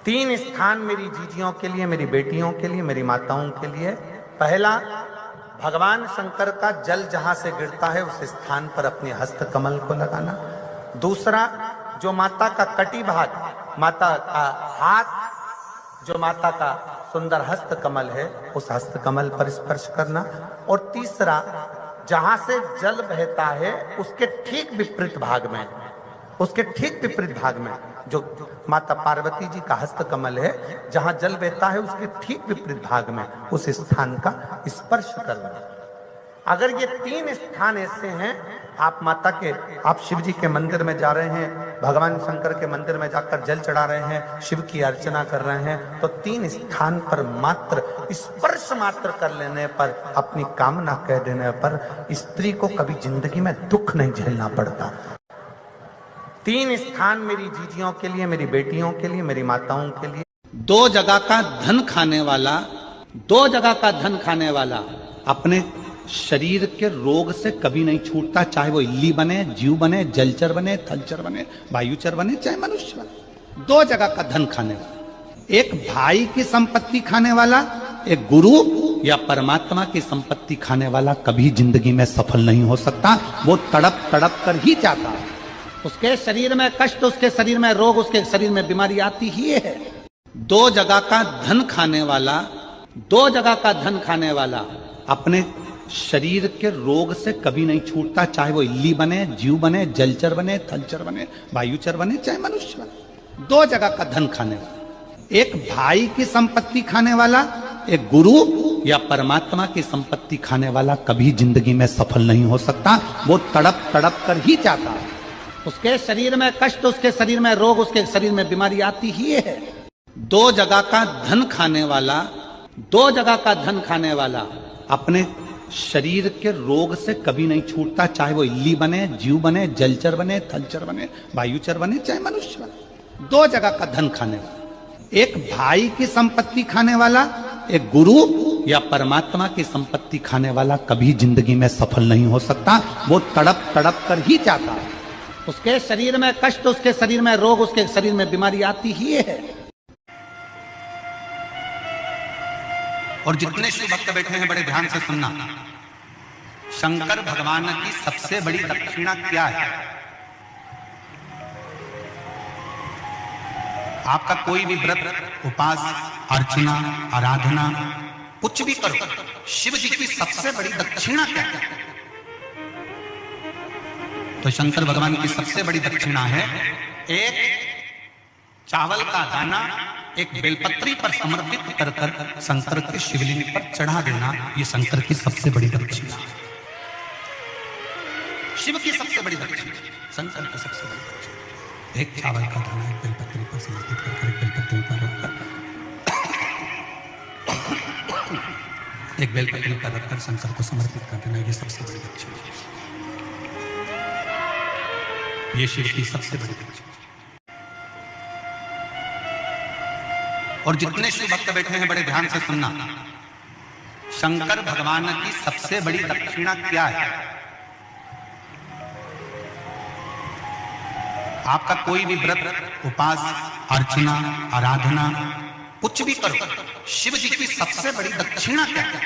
तीन स्थान मेरी जीजियों के लिए, मेरी बेटियों के लिए, मेरी माताओं के लिए। पहला, भगवान शंकर का जल जहां से गिरता है उस स्थान पर अपने हस्त कमल को लगाना। दूसरा, जो माता का कटी भाग, माता का हाथ, जो माता का सुंदर हस्त कमल है उस हस्त कमल पर स्पर्श करना। और तीसरा, जहां से जल बहता है उसके ठीक विपरीत भाग में, उसके ठीक विपरीत भाग में जो माता पार्वती जी का हस्त कमल है, जहां जल बहता है उसके ठीक विपरीत भाग में उस स्थान का स्पर्श करना। अगर ये तीन स्थान ऐसे हैं, आप माता के, आप शिव जी के मंदिर में जा रहे हैं, भगवान शंकर के मंदिर में जाकर जल चढ़ा रहे हैं, शिव की अर्चना कर रहे हैं, तो तीन स्थान पर मात्र स्पर्श मात्र कर लेने पर, अपनी कामना कह देने पर स्त्री को कभी जिंदगी में दुख नहीं झेलना पड़ता। तीन स्थान मेरी जीजियों के लिए, मेरी बेटियों के लिए, मेरी माताओं के लिए। दो जगह का धन खाने वाला, दो जगह का धन खाने वाला अपने शरीर के रोग से कभी नहीं छूटता, चाहे वो इल्ली बने, जीव बने, जलचर बने, थलचर बने, वायुचर बने, चाहे मनुष्य बने। दो जगह का धन खाने वाला, एक भाई की संपत्ति खाने वाला, एक गुरु या परमात्मा की संपत्ति खाने वाला कभी जिंदगी में सफल नहीं हो सकता। वो तड़प तड़प कर ही जाता है, उसके शरीर में कष्ट, उसके शरीर में रोग, उसके शरीर में बीमारी आती ही है। दो जगह का धन खाने वाला, दो जगह का धन खाने वाला अपने शरीर के रोग से कभी नहीं छूटता, चाहे वो इल्ली बने, जीव बने, जलचर बने, थलचर बने, वायुचर बने, चाहे मनुष्य बने। दो जगह का धन खाने वाला, एक भाई की संपत्ति खाने वाला, एक गुरु या परमात्मा की संपत्ति खाने वाला कभी जिंदगी में सफल नहीं हो सकता। वो तड़प तड़प कर ही जाता है, उसके शरीर में कष्ट, उसके शरीर में रोग, उसके शरीर में बीमारी आती ही है। दो जगह का धन खाने वाला, दो जगह का धन खाने वाला अपने शरीर के रोग से कभी नहीं छूटता, चाहे वो इल्ली बने, जीव बने, जलचर बने, थलचर बने, वायुचर बने, चाहे मनुष्य बने। दो जगह का धन खाने वाला, एक भाई की संपत्ति खाने वाला, एक गुरु या परमात्मा की संपत्ति खाने वाला कभी जिंदगी में सफल नहीं हो सकता। वो तड़प तड़प कर ही जाता है, उसके शरीर में कष्ट, उसके शरीर में रोग, उसके शरीर में बीमारी आती ही है। और जितने शिव भक्त बैठे हैं बड़े ध्यान से सुनना, शंकर भगवान की सबसे बड़ी दक्षिणा क्या है? आपका कोई भी व्रत, उपास, अर्चना, आराधना कुछ भी करो, शिव जी की सबसे बड़ी दक्षिणा क्या है? तो शंकर भगवान की सबसे बड़ी दक्षिणा है एक चावल का दाना एक बेलपत्री पर समर्पित कर कर शंकर के शिवलिंग पर चढ़ा देना। ये शंकर की सबसे बड़ी दक्षिणा, शिव की सबसे बड़ी दक्षिणा, शंकर की सबसे बड़ी दक्षिणा। एक चावल का दाना एक बेलपत्री पर समर्पित कर कर, एक बेलपत्री पर रखकर, एक बेलपत्री पर रखकर शंकर को समर्पित कर देना, ये सबसे बड़ी दक्षिणा, ये शिव की सबसे बड़ी दक्षिणा। और जितने शिव भक्त बैठे हैं बड़े ध्यान से सुनना, शंकर भगवान की सबसे बड़ी दक्षिणा क्या है? आपका कोई भी व्रत, उपास, अर्चना, आराधना कुछ भी करो, शिव जी की सबसे बड़ी दक्षिणा क्या है?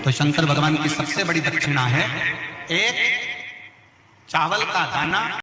तो शंकर भगवान की सबसे बड़ी दक्षिणा है एक चावल का दाना